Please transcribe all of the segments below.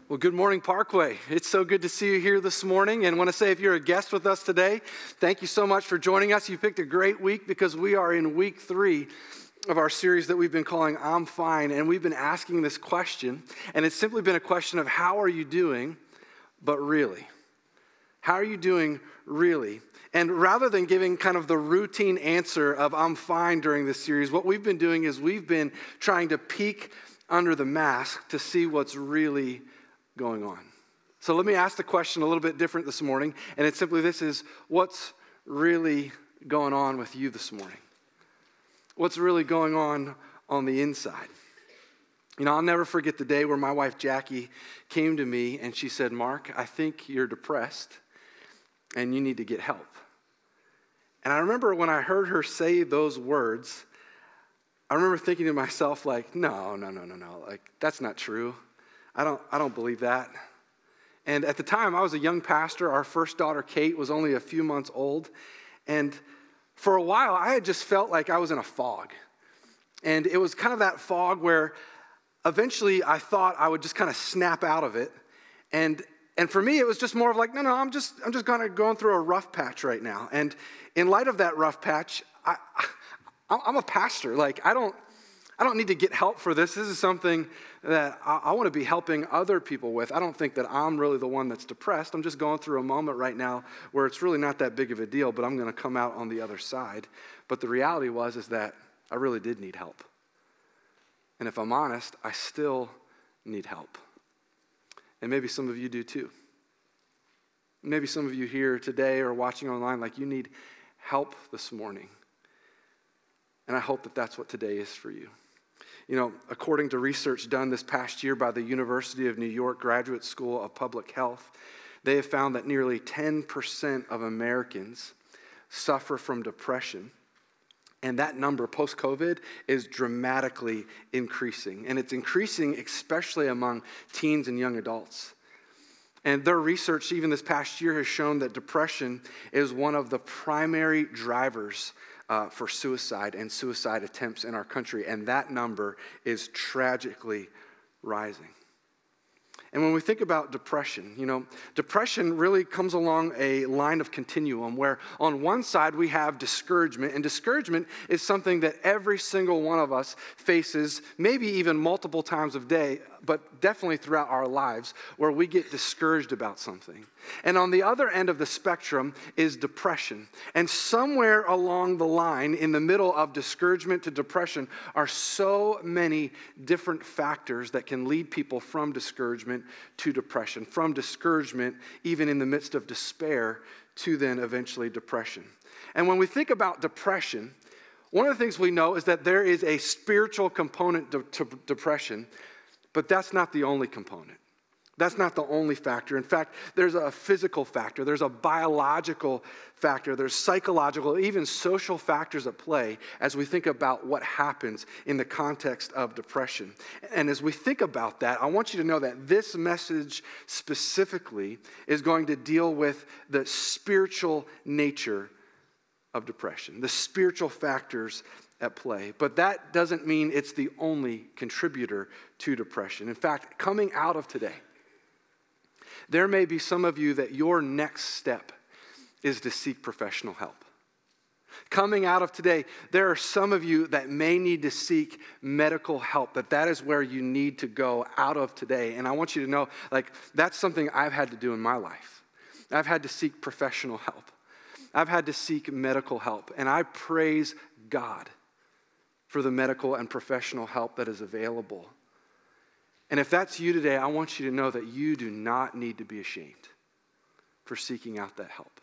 Well, good morning, Parkway. It's so good to see you here this morning. And I want to say, if you're a guest with us today, thank you so much for joining us. You picked a great week because we are in week 3 of our series that we've been calling I'm Fine. And we've been asking this question. And it's simply been a question of how are you doing, but really? How are you doing really? And rather than giving kind of the routine answer of I'm fine during this series, what we've been doing is we've been trying to peek under the mask to see what's really going on. So let me ask the question a little bit different this morning, and it's simply this: is what's really going on with you this morning? What's really going on the inside? You know, I'll never forget the day where my wife Jackie came to me and she said, "Mark, I think you're depressed and you need to get help." And I remember when I heard her say those words, I remember thinking to myself, like, no, like, that's not true. I don't believe that. And at the time, I was a young pastor. Our first daughter, Kate, was only a few months old. And for a while, I had just felt like I was in a fog. And it was kind of that fog where eventually I thought I would just kind of snap out of it. And for me, it was just more of like, no, I'm just going through a rough patch right now. And in light of that rough patch, I'm a pastor. Like, I don't need to get help for this. This is something that I want to be helping other people with. I don't think that I'm really the one that's depressed. I'm just going through a moment right now where it's really not that big of a deal, but I'm going to come out on the other side. But the reality is that I really did need help. And if I'm honest, I still need help. And maybe some of you do too. Maybe some of you here today or watching online, like, you need help this morning. And I hope that that's what today is for you. You know, according to research done this past year by the University of New York Graduate School of Public Health, they have found that nearly 10% of Americans suffer from depression. And that number, post-COVID, is dramatically increasing. And it's increasing especially among teens and young adults. And their research, even this past year, has shown that depression is one of the primary drivers for suicide and suicide attempts in our country, and that number is tragically rising. And when we think about depression, you know, depression really comes along a line of continuum where on one side we have discouragement, and discouragement is something that every single one of us faces, maybe even multiple times a day, but definitely throughout our lives, where we get discouraged about something. And on the other end of the spectrum is depression. And somewhere along the line, in the middle of discouragement to depression, are so many different factors that can lead people from discouragement to depression, from discouragement, even in the midst of despair, to then eventually depression. And when we think about depression, one of the things we know is that there is a spiritual component to depression, but that's not the only component. That's not the only factor. In fact, there's a physical factor, there's a biological factor, there's psychological, even social factors at play as we think about what happens in the context of depression. And as we think about that, I want you to know that this message specifically is going to deal with the spiritual nature of depression, the spiritual factors at play. But that doesn't mean it's the only contributor to depression. In fact, coming out of today, there may be some of you that your next step is to seek professional help. Coming out of today, there are some of you that may need to seek medical help, that is where you need to go out of today. And I want you to know, like, that's something I've had to do in my life. I've had to seek professional help. I've had to seek medical help. And I praise God for the medical and professional help that is available. And if that's you today, I want you to know that you do not need to be ashamed for seeking out that help.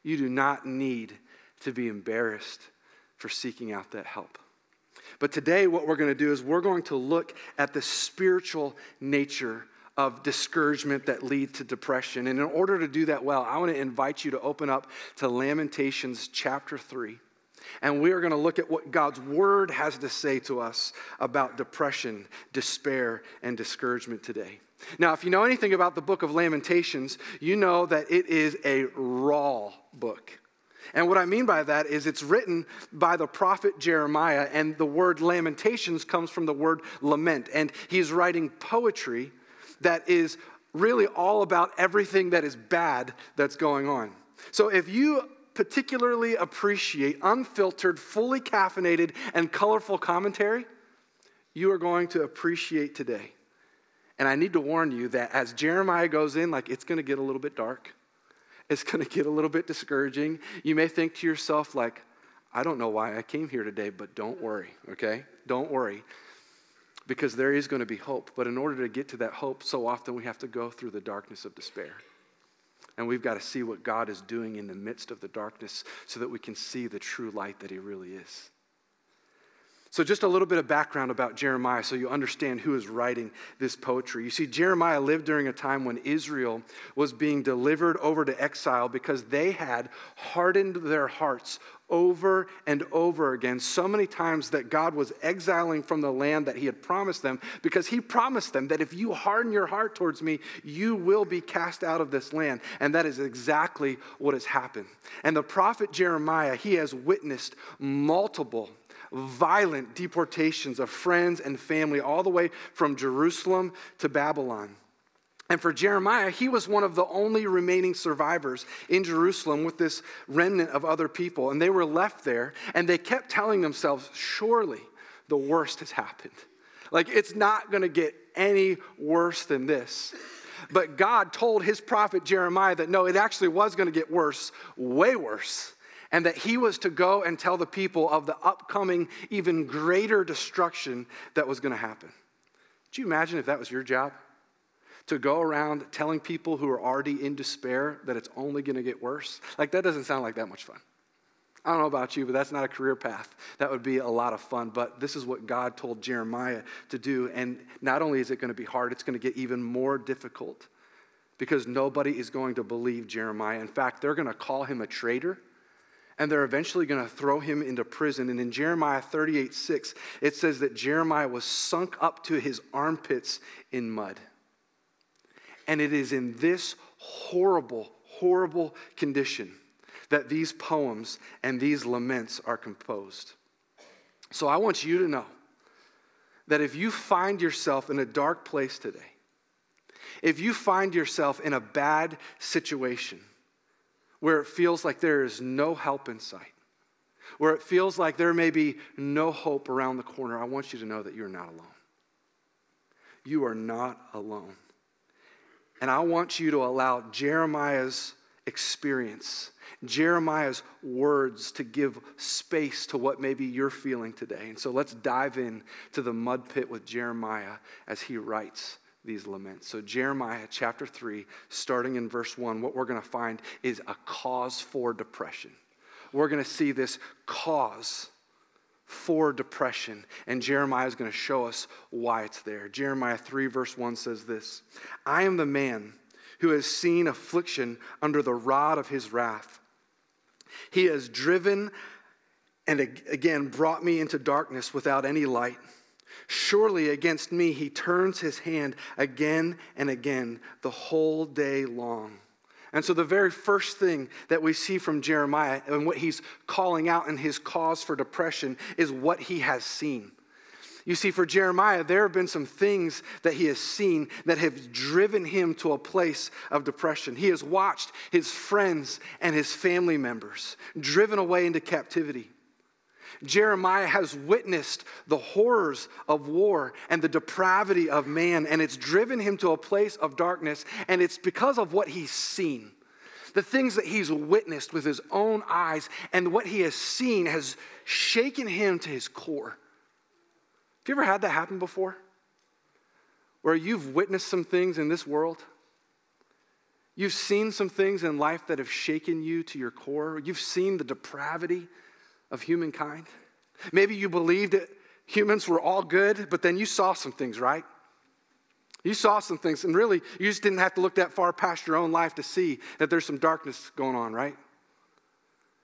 You do not need to be embarrassed for seeking out that help. But today what we're going to do is we're going to look at the spiritual nature of discouragement that lead to depression. And in order to do that well, I want to invite you to open up to Lamentations chapter 3. And we are going to look at what God's word has to say to us about depression, despair, and discouragement today. Now, if you know anything about the book of Lamentations, you know that it is a raw book. And what I mean by that is it's written by the prophet Jeremiah, and the word Lamentations comes from the word lament. And he's writing poetry that is really all about everything that is bad that's going on. So if you particularly appreciate unfiltered, fully caffeinated, and colorful commentary, you are going to appreciate today. And I need to warn you that as Jeremiah goes in, like, it's going to get a little bit dark. It's going to get a little bit discouraging. You may think to yourself, like, I don't know why I came here today, but don't worry, okay? Don't worry, because there is going to be hope. But in order to get to that hope, so often we have to go through the darkness of despair. And we've got to see what God is doing in the midst of the darkness so that we can see the true light that he really is. So just a little bit of background about Jeremiah so you understand who is writing this poetry. You see, Jeremiah lived during a time when Israel was being delivered over to exile because they had hardened their hearts over and over again so many times that God was exiling from the land that he had promised them, because he promised them that if you harden your heart towards me, you will be cast out of this land. And that is exactly what has happened. And the prophet Jeremiah, he has witnessed multiple violent deportations of friends and family all the way from Jerusalem to Babylon. And for Jeremiah, he was one of the only remaining survivors in Jerusalem with this remnant of other people. And they were left there, and they kept telling themselves, surely the worst has happened. Like, it's not going to get any worse than this. But God told his prophet Jeremiah that no, it actually was going to get worse, way worse. And that he was to go and tell the people of the upcoming, even greater destruction that was going to happen. Could you imagine if that was your job? To go around telling people who are already in despair that it's only going to get worse? Like, that doesn't sound like that much fun. I don't know about you, but that's not a career path. That would be a lot of fun. But this is what God told Jeremiah to do. And not only is it going to be hard, it's going to get even more difficult because nobody is going to believe Jeremiah. In fact, they're going to call him a traitor. And they're eventually going to throw him into prison. And in Jeremiah 38:6, it says that Jeremiah was sunk up to his armpits in mud. And it is in this horrible, horrible condition that these poems and these laments are composed. So I want you to know that if you find yourself in a dark place today, if you find yourself in a bad situation, where it feels like there is no help in sight, where it feels like there may be no hope around the corner, I want you to know that you're not alone. You are not alone. And I want you to allow Jeremiah's experience, Jeremiah's words to give space to what maybe you're feeling today. And so let's dive in to the mud pit with Jeremiah as he writes these laments. So Jeremiah chapter 3, starting in verse 1, what we're going to find is a cause for depression. We're going to see this cause for depression, and Jeremiah is going to show us why it's there. Jeremiah 3 verse 1 says this: I am the man who has seen affliction under the rod of his wrath. He has driven and again brought me into darkness without any light. Surely against me he turns his hand again and again the whole day long. And so the very first thing that we see from Jeremiah and what he's calling out in his cause for depression is what he has seen. You see, for Jeremiah, there have been some things that he has seen that have driven him to a place of depression. He has watched his friends and his family members driven away into captivity. Jeremiah has witnessed the horrors of war and the depravity of man, and it's driven him to a place of darkness, and it's because of what he's seen. The things that he's witnessed with his own eyes and what he has seen has shaken him to his core. Have you ever had that happen before? Where you've witnessed some things in this world? You've seen some things in life that have shaken you to your core? You've seen the depravity of humankind? Maybe you believed that humans were all good, but then you saw some things, right? You saw some things, and really, you just didn't have to look that far past your own life to see that there's some darkness going on, right?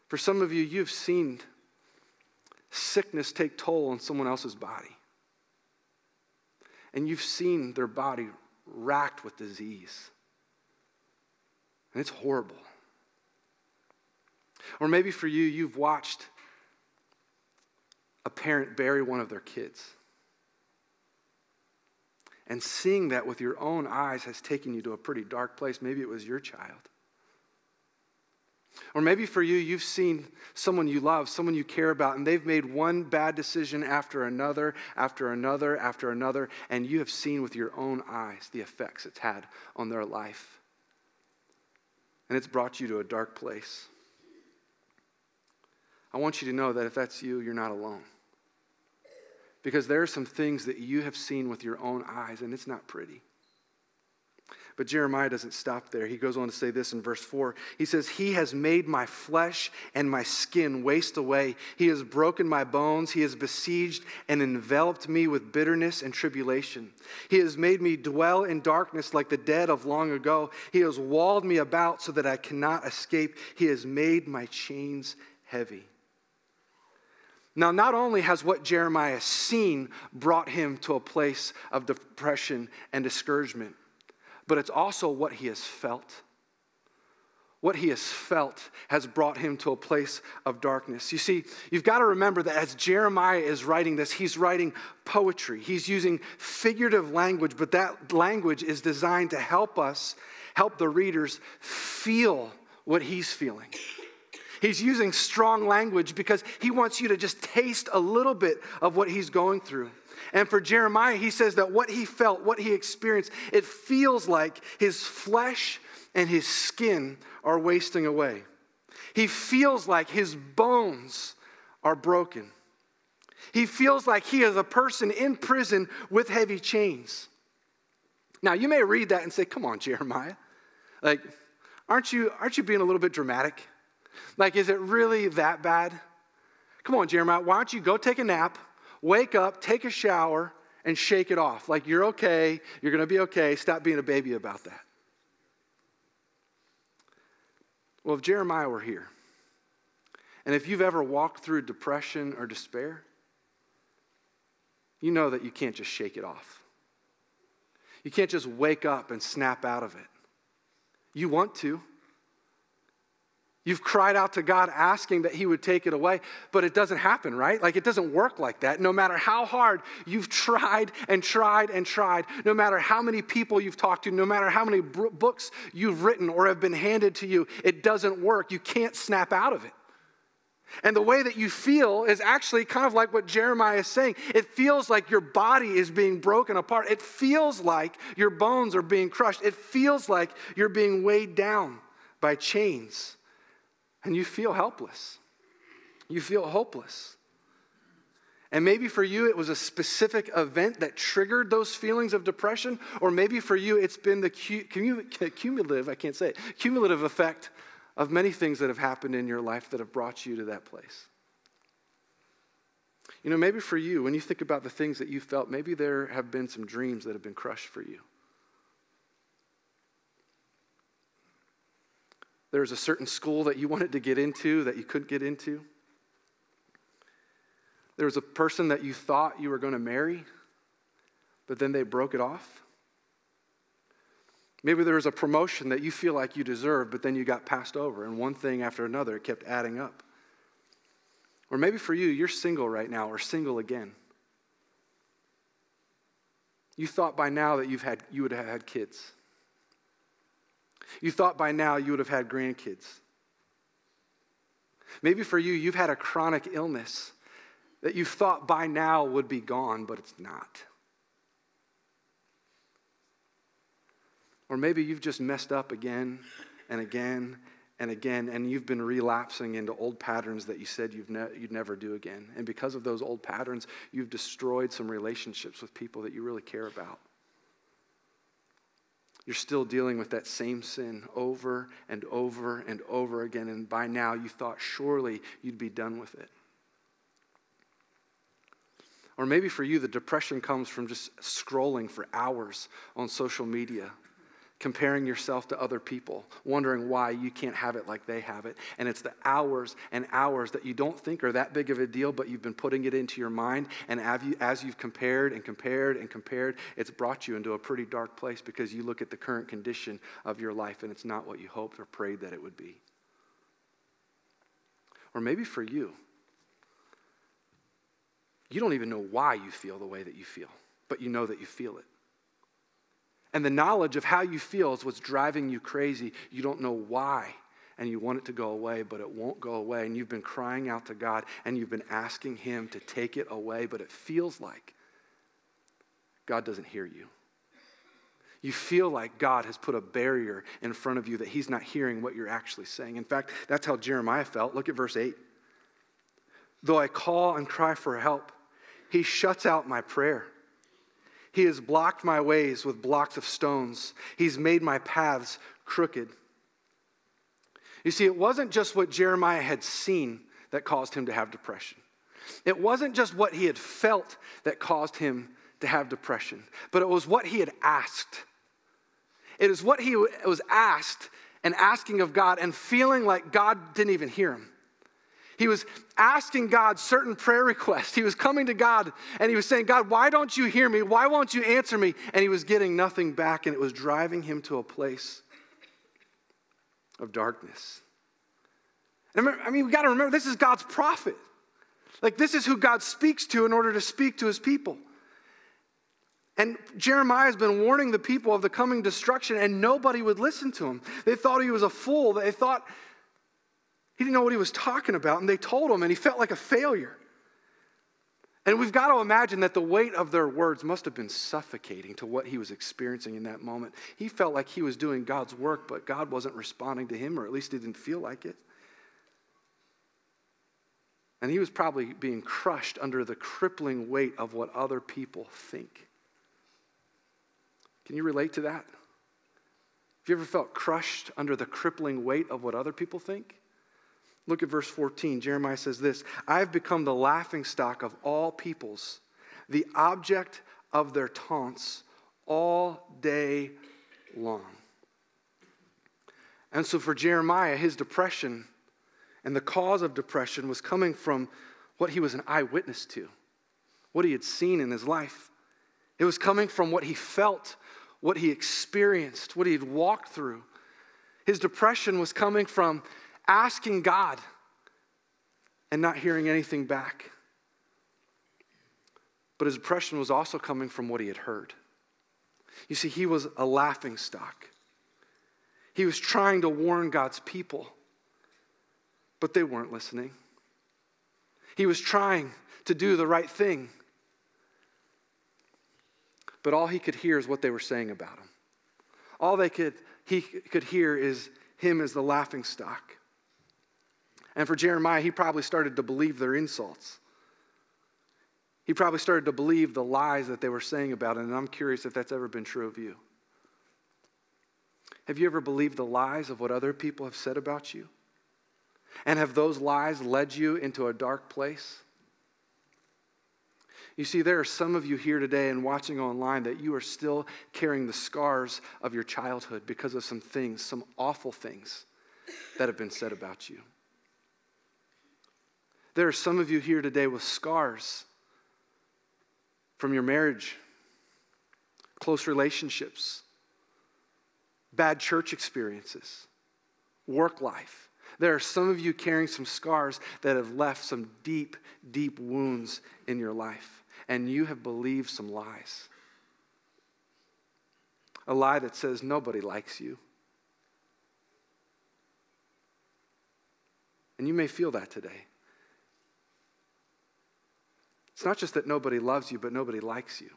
For some of you, you've seen sickness take toll on someone else's body. And you've seen their body racked with disease. And it's horrible. Or maybe for you, you've watched a parent bury one of their kids. And seeing that with your own eyes has taken you to a pretty dark place. Maybe it was your child. Or maybe for you, you've seen someone you love, someone you care about, and they've made one bad decision after another, after another, after another, and you have seen with your own eyes the effects it's had on their life. And it's brought you to a dark place. I want you to know that if that's you, you're not alone. Because there are some things that you have seen with your own eyes, and it's not pretty. But Jeremiah doesn't stop there. He goes on to say this in verse 4. He says, "He has made my flesh and my skin waste away. He has broken my bones. He has besieged and enveloped me with bitterness and tribulation. He has made me dwell in darkness like the dead of long ago. He has walled me about so that I cannot escape. He has made my chains heavy." Now, not only has what Jeremiah has seen brought him to a place of depression and discouragement, but it's also what he has felt. What he has felt has brought him to a place of darkness. You see, you've got to remember that as Jeremiah is writing this, he's writing poetry. He's using figurative language, but that language is designed to help the readers feel what he's feeling. He's using strong language because he wants you to just taste a little bit of what he's going through. And for Jeremiah, he says that what he felt, what he experienced, it feels like his flesh and his skin are wasting away. He feels like his bones are broken. He feels like he is a person in prison with heavy chains. Now, you may read that and say, "Come on, Jeremiah. Like, aren't you being a little bit dramatic? Like, is it really that bad? Come on, Jeremiah, why don't you go take a nap, wake up, take a shower, and shake it off. Like, you're okay, you're going to be okay. Stop being a baby about that." Well, if Jeremiah were here, and if you've ever walked through depression or despair, you know that you can't just shake it off. You can't just wake up and snap out of it. You want to. You've cried out to God asking that he would take it away, but it doesn't happen, right? Like, it doesn't work like that. No matter how hard you've tried and tried and tried, no matter how many people you've talked to, no matter how many books you've written or have been handed to you, it doesn't work. You can't snap out of it. And the way that you feel is actually kind of like what Jeremiah is saying. It feels like your body is being broken apart. It feels like your bones are being crushed. It feels like you're being weighed down by chains. And you feel helpless. You feel hopeless. And maybe for you it was a specific event that triggered those feelings of depression, or maybe for you it's been the cumulative effect of many things that have happened in your life that have brought you to that place. You know, maybe for you, when you think about the things that you felt, maybe there have been some dreams that have been crushed for you. There was a certain school that you wanted to get into that you couldn't get into. There was a person that you thought you were going to marry, but then they broke it off. Maybe there was a promotion that you feel like you deserved, but then you got passed over, and one thing after another, it kept adding up. Or maybe for you, you're single right now, or single again. You thought by now that you would have had kids. You thought by now you would have had grandkids. Maybe for you, you've had a chronic illness that you thought by now would be gone, but it's not. Or maybe you've just messed up again and again and again, and you've been relapsing into old patterns that you said you'd never do again. And because of those old patterns, you've destroyed some relationships with people that you really care about. You're still dealing with that same sin over and over and over again, and by now you thought surely you'd be done with it. Or maybe for you, the depression comes from just scrolling for hours on social media, comparing yourself to other people, wondering why you can't have it like they have it. And it's the hours and hours that you don't think are that big of a deal, but you've been putting it into your mind. And as you've compared and compared and compared, it's brought you into a pretty dark place because you look at the current condition of your life and it's not what you hoped or prayed that it would be. Or maybe for you, you don't even know why you feel the way that you feel, but you know that you feel it. And the knowledge of how you feel is what's driving you crazy. You don't know why, and you want it to go away, but it won't go away. And you've been crying out to God, and you've been asking him to take it away, but it feels like God doesn't hear you. You feel like God has put a barrier in front of you that he's not hearing what you're actually saying. In fact, that's how Jeremiah felt. Look at verse 8. Though I call and cry for help, he shuts out my prayer. He has blocked my ways with blocks of stones. He's made my paths crooked. You see, it wasn't just what Jeremiah had seen that caused him to have depression. It wasn't just what he had felt that caused him to have depression, but it was what he had asked. It is what he was asked and asking of God and feeling like God didn't even hear him. He was asking God certain prayer requests. He was coming to God and he was saying, God, why don't you hear me? Why won't you answer me? And he was getting nothing back, and it was driving him to a place of darkness. And we got to remember, this is God's prophet. Like, this is who God speaks to in order to speak to his people. And Jeremiah has been warning the people of the coming destruction, and nobody would listen to him. They thought he was a fool. They thought he didn't know what he was talking about, and they told him, and he felt like a failure. And we've got to imagine that the weight of their words must have been suffocating to what he was experiencing in that moment. He felt like he was doing God's work, but God wasn't responding to him, or at least he didn't feel like it. And he was probably being crushed under the crippling weight of what other people think. Can you relate to that? Have you ever felt crushed under the crippling weight of what other people think? Look at verse 14. Jeremiah says this, I have become the laughingstock of all peoples, the object of their taunts all day long. And so for Jeremiah, his depression and the cause of depression was coming from what he was an eyewitness to, what he had seen in his life. It was coming from what he felt, what he experienced, what he had walked through. His depression was coming from asking God and not hearing anything back. But his depression was also coming from what he had heard. You see, he was a laughingstock. He was trying to warn God's people, but they weren't listening. He was trying to do the right thing, but all he could hear is what they were saying about him. All he could hear is him as the laughingstock. And for Jeremiah, he probably started to believe their insults. He probably started to believe the lies that they were saying about him, and I'm curious if that's ever been true of you. Have you ever believed the lies of what other people have said about you? And have those lies led you into a dark place? You see, there are some of you here today and watching online that you are still carrying the scars of your childhood because of some things, some awful things that have been said about you. There are some of you here today with scars from your marriage, close relationships, bad church experiences, work life. There are some of you carrying some scars that have left some deep, deep wounds in your life, and you have believed some lies. A lie that says nobody likes you. And you may feel that today. It's not just that nobody loves you, but nobody likes you.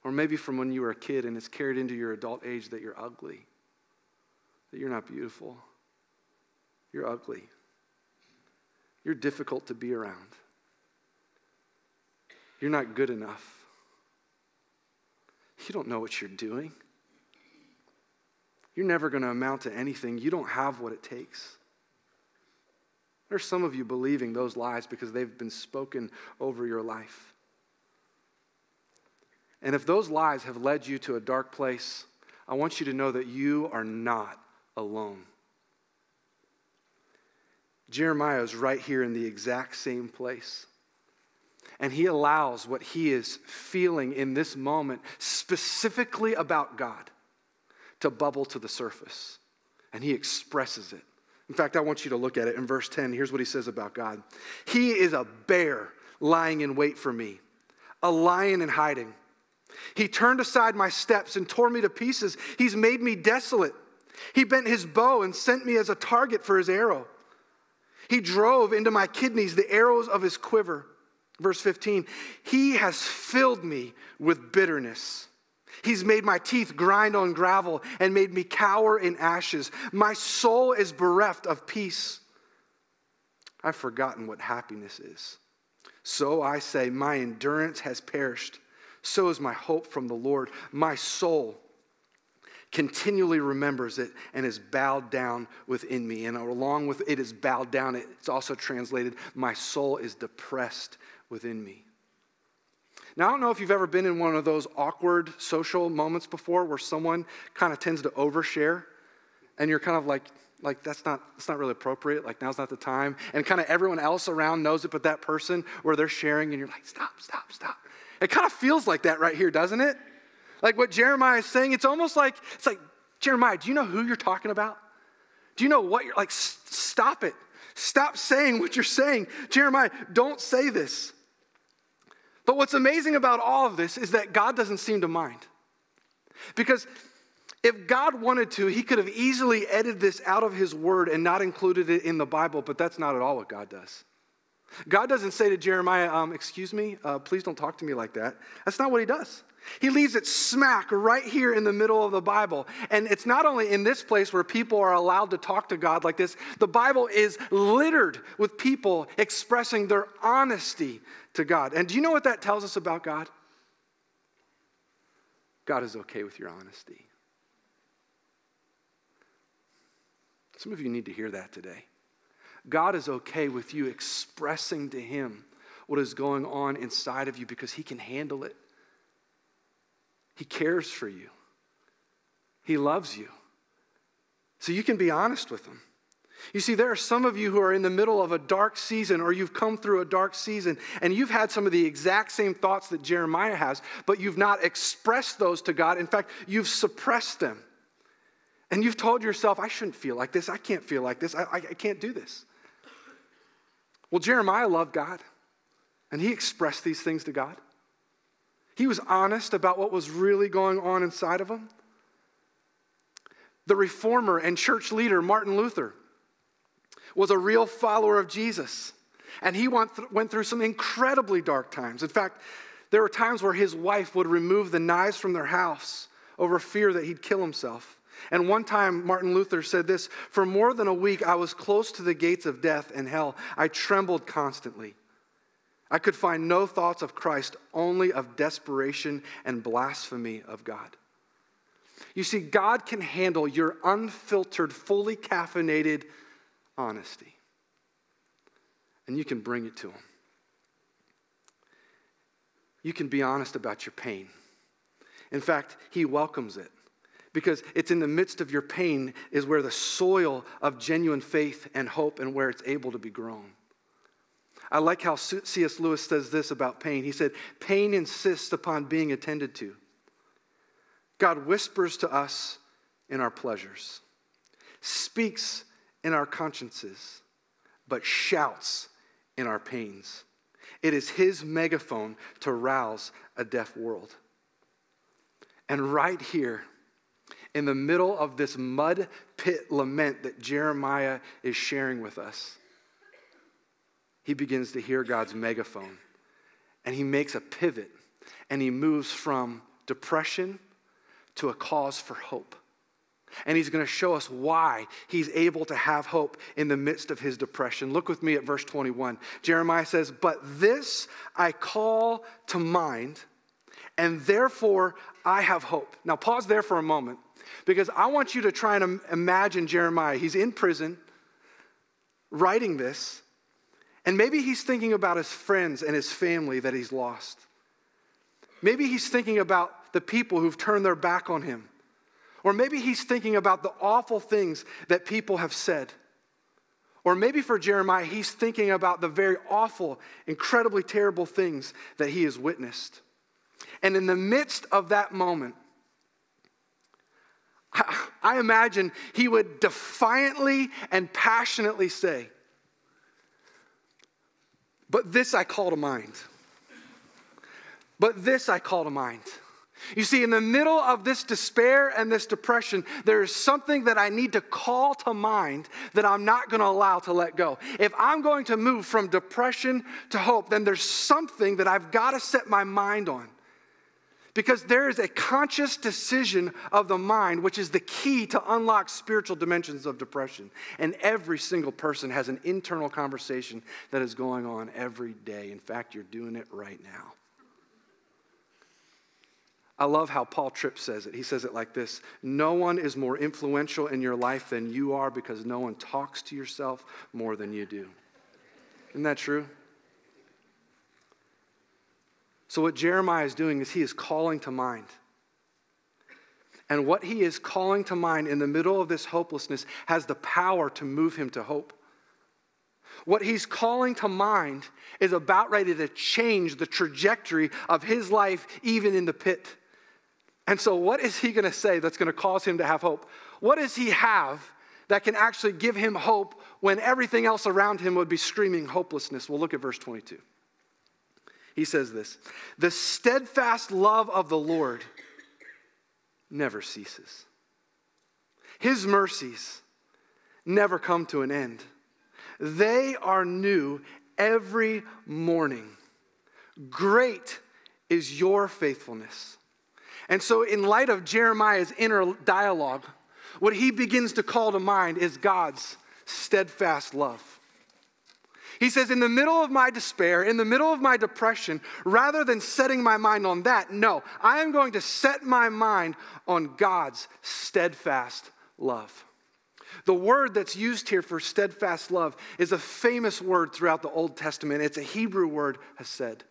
Or maybe from when you were a kid and it's carried into your adult age that you're ugly, that you're not beautiful. You're ugly. You're difficult to be around. You're not good enough. You don't know what you're doing. You're never going to amount to anything. You don't have what it takes. There's some of you believing those lies because they've been spoken over your life. And if those lies have led you to a dark place, I want you to know that you are not alone. Jeremiah is right here in the exact same place. And he allows what he is feeling in this moment, specifically about God, to bubble to the surface. And he expresses it. In fact, I want you to look at it in verse 10. Here's what he says about God. He is a bear lying in wait for me, a lion in hiding. He turned aside my steps and tore me to pieces. He's made me desolate. He bent his bow and sent me as a target for his arrow. He drove into my kidneys the arrows of his quiver. Verse 15, he has filled me with bitterness. He's made my teeth grind on gravel and made me cower in ashes. My soul is bereft of peace. I've forgotten what happiness is. So I say, my endurance has perished. So is my hope from the Lord. My soul continually remembers it and is bowed down within me. And along with it is bowed down, it's also translated, my soul is depressed within me. Now, I don't know if you've ever been in one of those awkward social moments before where someone kind of tends to overshare and you're kind of like that's not really appropriate, like now's not the time. And kind of everyone else around knows it, but that person where they're sharing and you're like, stop. It kind of feels like that right here, doesn't it? Like what Jeremiah is saying, it's like, Jeremiah, do you know who you're talking about? Do you know what you're, like, stop it. Stop saying what you're saying. Jeremiah, don't say this. But what's amazing about all of this is that God doesn't seem to mind. Because if God wanted to, he could have easily edited this out of his word and not included it in the Bible, but that's not at all what God does. God doesn't say to Jeremiah, excuse me, please don't talk to me like that. That's not what he does. He leaves it smack right here in the middle of the Bible. And it's not only in this place where people are allowed to talk to God like this. The Bible is littered with people expressing their honesty to God. And do you know what that tells us about God? God is okay with your honesty. Some of you need to hear that today. God is okay with you expressing to him what is going on inside of you because he can handle it. He cares for you. He loves you. So you can be honest with him. You see, there are some of you who are in the middle of a dark season, or you've come through a dark season, and you've had some of the exact same thoughts that Jeremiah has, but you've not expressed those to God. In fact, you've suppressed them. And you've told yourself, I shouldn't feel like this. I can't feel like this. I can't do this. Well, Jeremiah loved God, and he expressed these things to God. He was honest about what was really going on inside of him. The reformer and church leader, Martin Luther, was a real follower of Jesus. And he went through some incredibly dark times. In fact, there were times where his wife would remove the knives from their house over fear that he'd kill himself. And one time, Martin Luther said this, for more than a week, I was close to the gates of death and hell. I trembled constantly. I could find no thoughts of Christ, only of desperation and blasphemy of God. You see, God can handle your unfiltered, fully caffeinated honesty. And you can bring it to him. You can be honest about your pain. In fact, he welcomes it. Because it's in the midst of your pain is where the soil of genuine faith and hope and where it's able to be grown. I like how C.S. Lewis says this about pain. He said, pain insists upon being attended to. God whispers to us in our pleasures, speaks in our consciences, but shouts in our pains. It is his megaphone to rouse a deaf world. And right here, in the middle of this mud pit lament that Jeremiah is sharing with us, he begins to hear God's megaphone. And he makes a pivot. And he moves from depression to a cause for hope. And he's going to show us why he's able to have hope in the midst of his depression. Look with me at verse 21. Jeremiah says, but this I call to mind, and therefore I have hope. Now pause there for a moment, because I want you to try and imagine Jeremiah. He's in prison, writing this, and maybe he's thinking about his friends and his family that he's lost. Maybe he's thinking about the people who've turned their back on him. Or maybe he's thinking about the awful things that people have said. Or maybe for Jeremiah, he's thinking about the very awful, incredibly terrible things that he has witnessed. And in the midst of that moment, I imagine he would defiantly and passionately say, but this I call to mind. But this I call to mind. You see, in the middle of this despair and this depression, there is something that I need to call to mind that I'm not going to allow to let go. If I'm going to move from depression to hope, then there's something that I've got to set my mind on. Because there is a conscious decision of the mind, which is the key to unlock spiritual dimensions of depression. And every single person has an internal conversation that is going on every day. In fact, you're doing it right now. I love how Paul Tripp says it. He says it like this: no one is more influential in your life than you are, because no one talks to yourself more than you do. Isn't that true? So what Jeremiah is doing is he is calling to mind. And what he is calling to mind in the middle of this hopelessness has the power to move him to hope. What he's calling to mind is about ready to change the trajectory of his life, even in the pit. And so what is he going to say that's going to cause him to have hope? What does he have that can actually give him hope when everything else around him would be screaming hopelessness? Well, look at verse 22. He says this: the steadfast love of the Lord never ceases. His mercies never come to an end. They are new every morning. Great is your faithfulness. And so in light of Jeremiah's inner dialogue, what he begins to call to mind is God's steadfast love. He says, in the middle of my despair, in the middle of my depression, rather than setting my mind on that, no, I am going to set my mind on God's steadfast love. The word that's used here for steadfast love is a famous word throughout the Old Testament. It's a Hebrew word, hesed.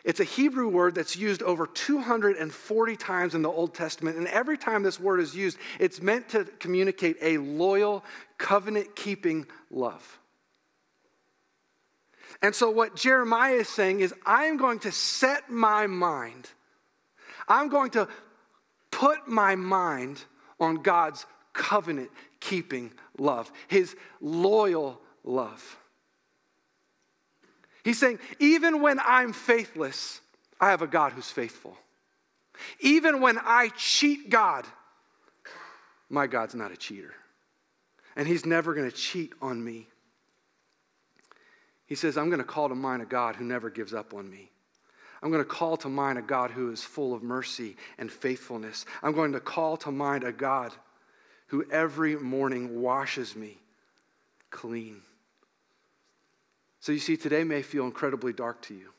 It's a Hebrew word that's used over 240 times in the Old Testament. And every time this word is used, it's meant to communicate a loyal, covenant-keeping love. And so what Jeremiah is saying is, I'm going to set my mind, I'm going to put my mind on God's covenant-keeping love, his loyal love. He's saying, even when I'm faithless, I have a God who's faithful. Even when I cheat God, my God's not a cheater. And he's never going to cheat on me. He says, I'm going to call to mind a God who never gives up on me. I'm going to call to mind a God who is full of mercy and faithfulness. I'm going to call to mind a God who every morning washes me clean. So you see, today may feel incredibly dark to you.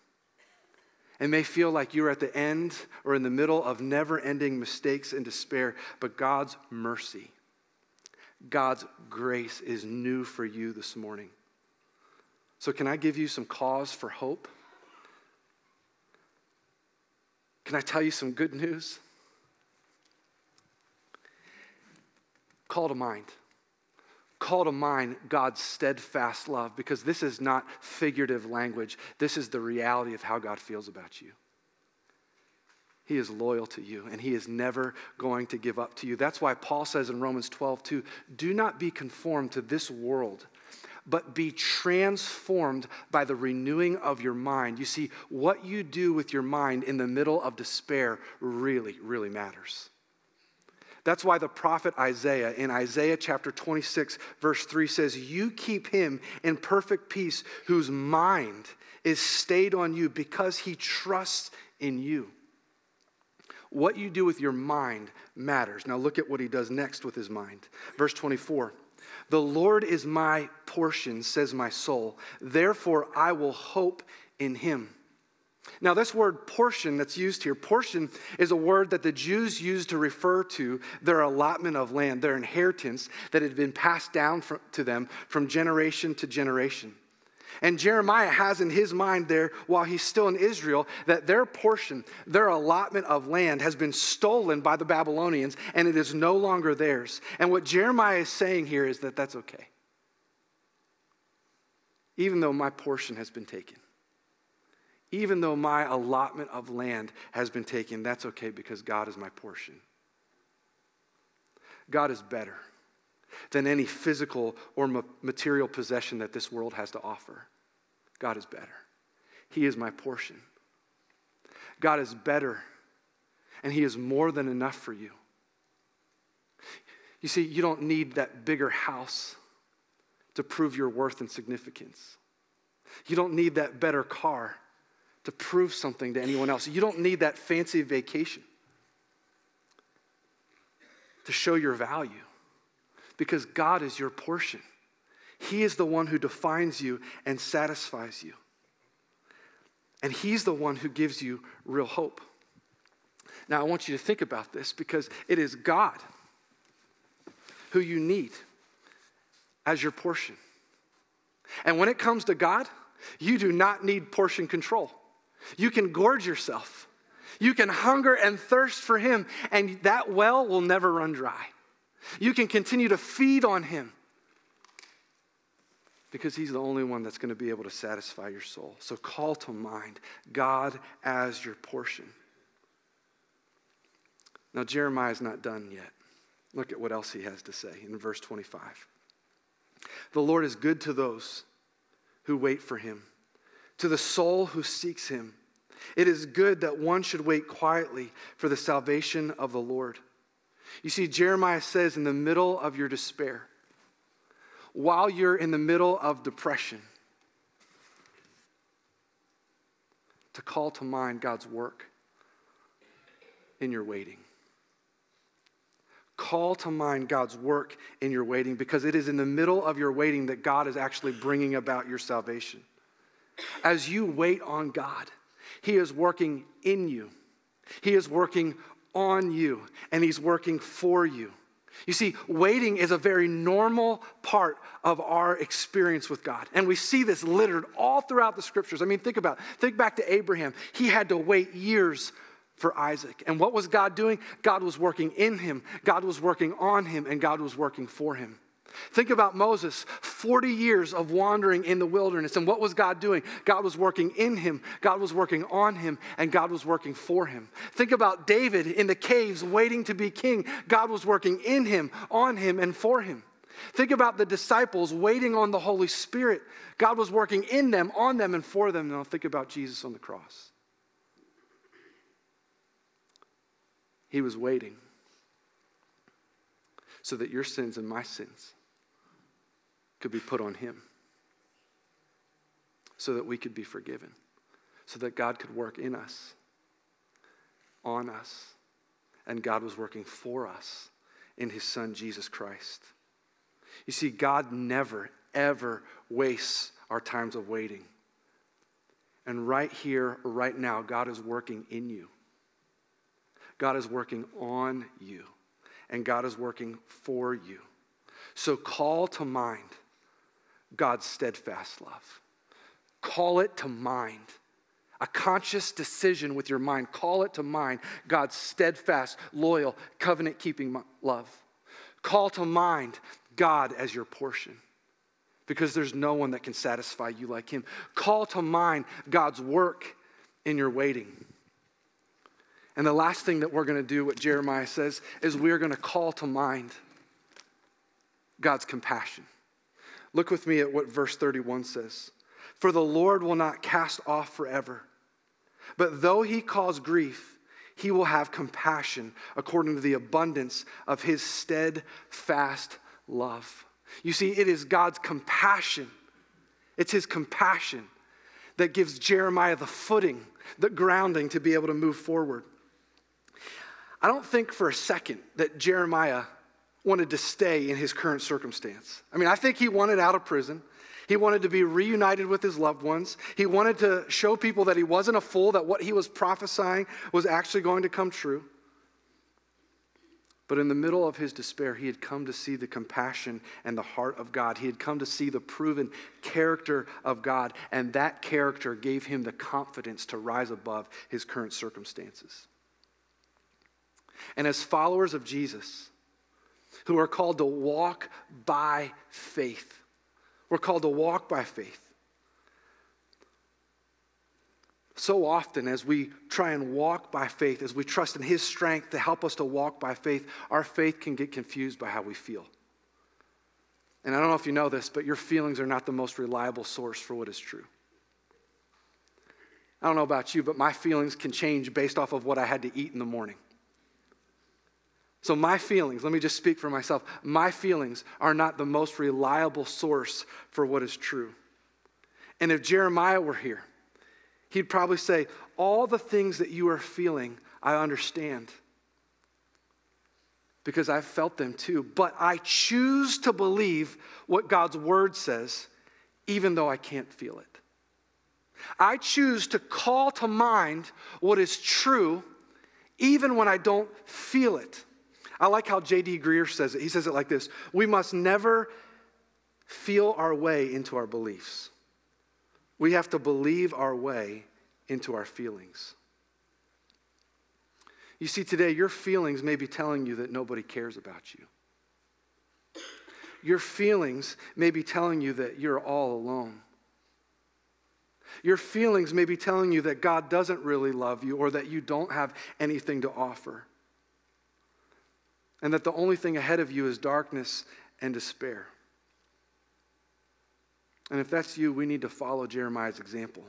It may feel like you're at the end or in the middle of never-ending mistakes and despair, but God's mercy, God's grace is new for you this morning. So can I give you some cause for hope? Can I tell you some good news? Call to mind. Call to mind God's steadfast love, because this is not figurative language. This is the reality of how God feels about you. He is loyal to you, and he is never going to give up to you. That's why Paul says in Romans 12:2, do not be conformed to this world, but be transformed by the renewing of your mind. You see, what you do with your mind in the middle of despair really, really matters. That's why the prophet Isaiah, in Isaiah chapter 26, verse 3 says, you keep him in perfect peace whose mind is stayed on you because he trusts in you. What you do with your mind matters. Now look at what he does next with his mind. Verse 24, the Lord is my portion, says my soul. Therefore I will hope in him. Now this word portion that's used here, portion is a word that the Jews used to refer to their allotment of land, their inheritance that had been passed down to them from generation to generation. And Jeremiah has in his mind there, while he's still in Israel, that their portion, their allotment of land has been stolen by the Babylonians and it is no longer theirs. And what Jeremiah is saying here is that that's okay. Even though my portion has been taken. Even though my allotment of land has been taken, that's okay because God is my portion. God is better than any physical or material possession that this world has to offer. God is better. He is my portion. God is better. and he is more than enough for you. You see, you don't need that bigger house to prove your worth and significance. You don't need that better car to prove something to anyone else. You don't need that fancy vacation to show your value, because God is your portion. He is the one who defines you and satisfies you. And he's the one who gives you real hope. Now, I want you to think about this, because it is God who you need as your portion. And when it comes to God, you do not need portion control. You can gorge yourself. You can hunger and thirst for him, and that well will never run dry. You can continue to feed on him, because he's the only one that's going to be able to satisfy your soul. So call to mind God as your portion. Now, Jeremiah's not done yet. Look at what else he has to say in verse 25. The Lord is good to those who wait for him, to the soul who seeks him. It is good that one should wait quietly for the salvation of the Lord. You see, Jeremiah says, in the middle of your despair, while you're in the middle of depression, to call to mind God's work in your waiting. Call to mind God's work in your waiting, because it is in the middle of your waiting that God is actually bringing about your salvation. As you wait on God, he is working in you. He is working on you, and he's working for you. You see, waiting is a very normal part of our experience with God. And we see this littered all throughout the scriptures. I mean, think back to Abraham. He had to wait years for Isaac. And what was God doing? God was working in him, God was working on him, and God was working for him. Think about Moses, 40 years of wandering in the wilderness. And what was God doing? God was working in him, God was working on him, and God was working for him. Think about David in the caves waiting to be king. God was working in him, on him, and for him. Think about the disciples waiting on the Holy Spirit. God was working in them, on them, and for them. Now think about Jesus on the cross. He was waiting so that your sins and my sins could be put on him, so that we could be forgiven, so that God could work in us, on us, and God was working for us in his son, Jesus Christ. You see, God never, ever wastes our times of waiting. And right here, right now, God is working in you. God is working on you, and God is working for you. So call to mind God's steadfast love. Call it to mind. A conscious decision with your mind. Call it to mind God's steadfast, loyal, covenant-keeping love. Call to mind God as your portion, because there's no one that can satisfy you like him. Call to mind God's work in your waiting. And the last thing that we're going to do, what Jeremiah says, is we're going to call to mind God's compassion. Look with me at what verse 31 says. For the Lord will not cast off forever, but though he cause grief, he will have compassion according to the abundance of his steadfast love. You see, it is God's compassion. It's his compassion that gives Jeremiah the footing, the grounding to be able to move forward. I don't think for a second that Jeremiah wanted to stay in his current circumstance. I mean, I think he wanted out of prison. He wanted to be reunited with his loved ones. He wanted to show people that he wasn't a fool, that what he was prophesying was actually going to come true. But in the middle of his despair, he had come to see the compassion and the heart of God. He had come to see the proven character of God, and that character gave him the confidence to rise above his current circumstances. And as followers of Jesus, who are called to walk by faith, we're called to walk by faith. So often as we try and walk by faith, as we trust in his strength to help us to walk by faith, our faith can get confused by how we feel. And I don't know if you know this, but your feelings are not the most reliable source for what is true. I don't know about you, but my feelings can change based off of what I had to eat in the morning. So my feelings, let me just speak for myself, my feelings are not the most reliable source for what is true. And if Jeremiah were here, he'd probably say, all the things that you are feeling, I understand. Because I've felt them too. But I choose to believe what God's word says, even though I can't feel it. I choose to call to mind what is true, even when I don't feel it. I like how J.D. Greer says it. He says it like this: we must never feel our way into our beliefs. We have to believe our way into our feelings. You see, today, your feelings may be telling you that nobody cares about you. Your feelings may be telling you that you're all alone. Your feelings may be telling you that God doesn't really love you or that you don't have anything to offer. And that the only thing ahead of you is darkness and despair. And if that's you, we need to follow Jeremiah's example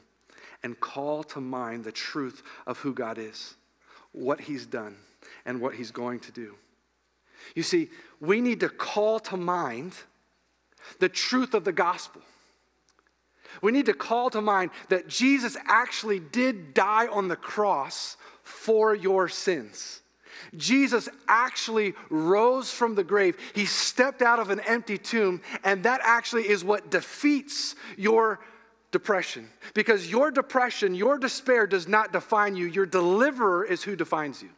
and call to mind the truth of who God is, what he's done, and what he's going to do. You see, we need to call to mind the truth of the gospel. We need to call to mind that Jesus actually did die on the cross for your sins. Jesus actually rose from the grave. He stepped out of an empty tomb, and that actually is what defeats your depression. Because your depression, your despair does not define you. Your deliverer is who defines you.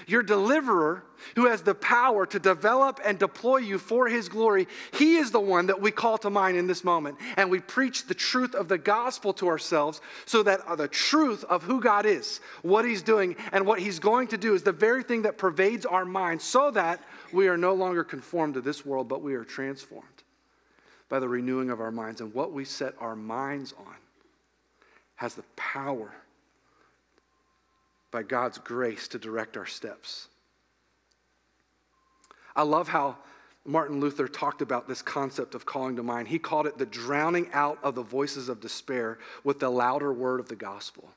Your deliverer, who has the power to develop and deploy you for his glory, he is the one that we call to mind in this moment. And we preach the truth of the gospel to ourselves so that the truth of who God is, what he's doing, and what he's going to do is the very thing that pervades our minds, so that we are no longer conformed to this world, but we are transformed by the renewing of our minds. And what we set our minds on has the power by God's grace to direct our steps. I love how Martin Luther talked about this concept of calling to mind. He called it the drowning out of the voices of despair with the louder word of the gospel.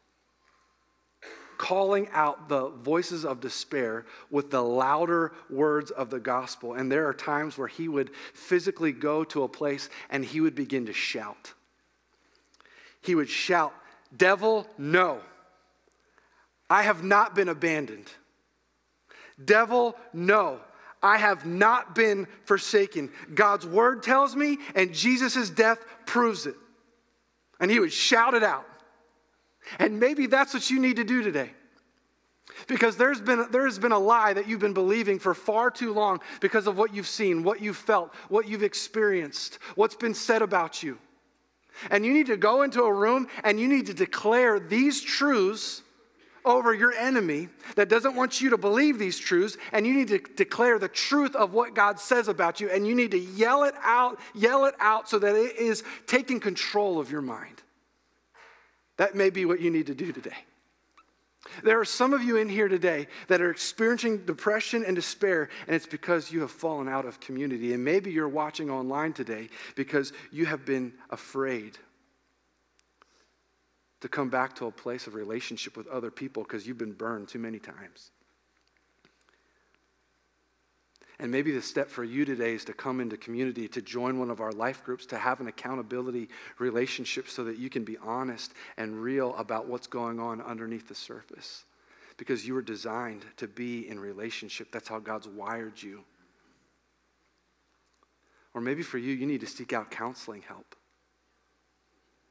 Calling out the voices of despair with the louder words of the gospel. And there are times where he would physically go to a place and he would begin to shout. He would shout, "Devil, no. I have not been abandoned. Devil, no. I have not been forsaken. God's word tells me, and Jesus' death proves it." And he would shout it out. And maybe that's what you need to do today. Because there has been a lie that you've been believing for far too long because of what you've seen, what you've felt, what you've experienced, what's been said about you. And you need to go into a room and you need to declare these truths over your enemy that doesn't want you to believe these truths, and you need to declare the truth of what God says about you, and you need to yell it out so that it is taking control of your mind. That may be what you need to do today. There are some of you in here today that are experiencing depression and despair, and it's because you have fallen out of community. And maybe you're watching online today because you have been afraid to come back to a place of relationship with other people because you've been burned too many times. And maybe the step for you today is to come into community, to join one of our life groups, to have an accountability relationship so that you can be honest and real about what's going on underneath the surface. Because you were designed to be in relationship. That's how God's wired you. Or maybe for you, you need to seek out counseling help.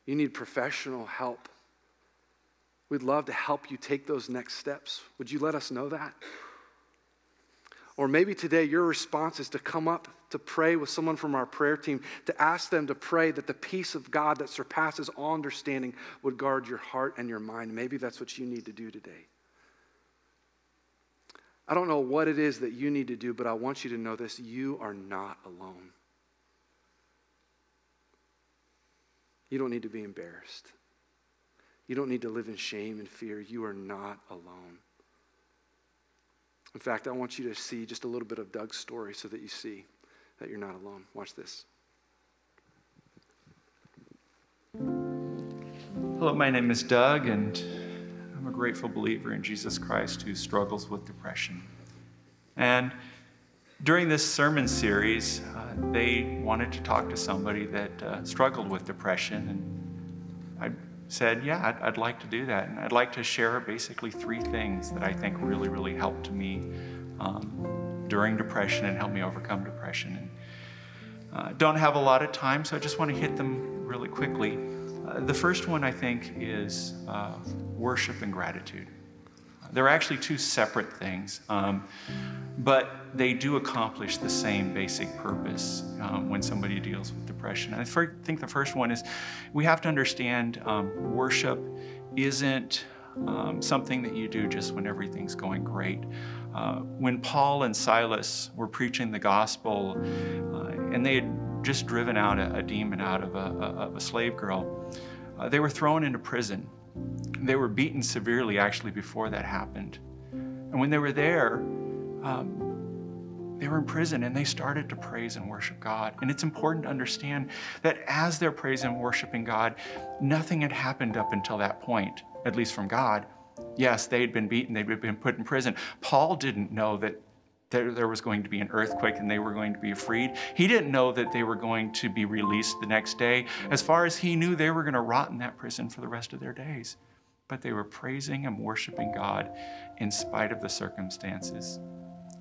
You need professional help. We'd love to help you take those next steps. Would you let us know that? Or maybe today your response is to come up to pray with someone from our prayer team, to ask them to pray that the peace of God that surpasses all understanding would guard your heart and your mind. Maybe that's what you need to do today. I don't know what it is that you need to do, but I want you to know this: you are not alone. You don't need to be embarrassed. You don't need to live in shame and fear. You are not alone. In fact, I want you to see just a little bit of Doug's story so that you see that you're not alone. Watch this. Hello, my name is Doug, and I'm a grateful believer in Jesus Christ who struggles with depression. And during this sermon series, they wanted to talk to somebody that struggled with depression. And I said, yeah, I'd like to do that. And I'd like to share basically 3 things that I think really, really helped me during depression and helped me overcome depression. And don't have a lot of time, so I just want to hit them really quickly. The first one, I think, is worship and gratitude. They're actually 2 separate things, but they do accomplish the same basic purpose when somebody deals with depression. And I think the first one is we have to understand worship isn't something that you do just when everything's going great. When Paul and Silas were preaching the gospel and they had just driven out a demon out of a slave girl, they were thrown into prison. They were beaten severely actually before that happened. And when they were there, they were in prison and they started to praise and worship God. And it's important to understand that as they're praising and worshiping God, nothing had happened up until that point, at least from God. Yes, they had been beaten, they'd been put in prison. Paul didn't know that there was going to be an earthquake and they were going to be freed. He didn't know that they were going to be released the next day. As far as he knew, they were going to rot in that prison for the rest of their days. But they were praising and worshiping God in spite of the circumstances.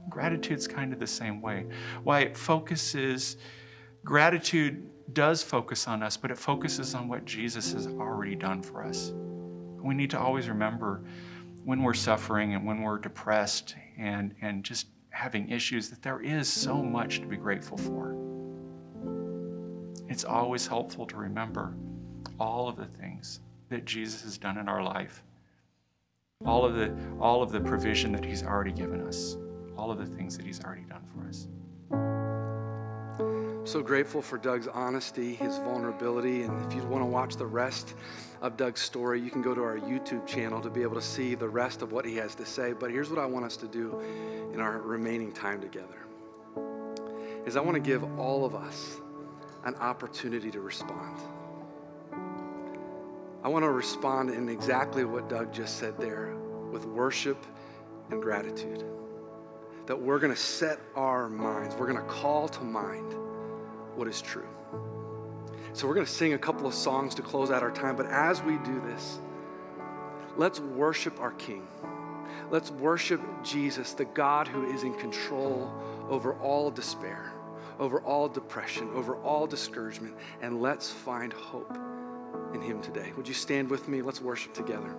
Gratitude's kind of the same way. Why it focuses, gratitude does focus on us, but it focuses on what Jesus has already done for us. We need to always remember when we're suffering and when we're depressed and just having issues that there is so much to be grateful for. It's always helpful to remember all of the things that Jesus has done in our life, all of the provision that he's already given us, all of the things that he's already done for us. So grateful for Doug's honesty, his vulnerability, and if you want to watch the rest of Doug's story, you can go to our YouTube channel to be able to see the rest of what he has to say. But here's what I want us to do in our remaining time together, is I want to give all of us an opportunity to respond. I want to respond in exactly what Doug just said there, with worship and gratitude. That we're going to set our minds, we're going to call to mind what is true. So we're going to sing a couple of songs to close out our time, but as we do this, let's worship our King. Let's worship Jesus, the God who is in control over all despair, over all depression, over all discouragement, and let's find hope in him today. Would you stand with me? Let's worship together.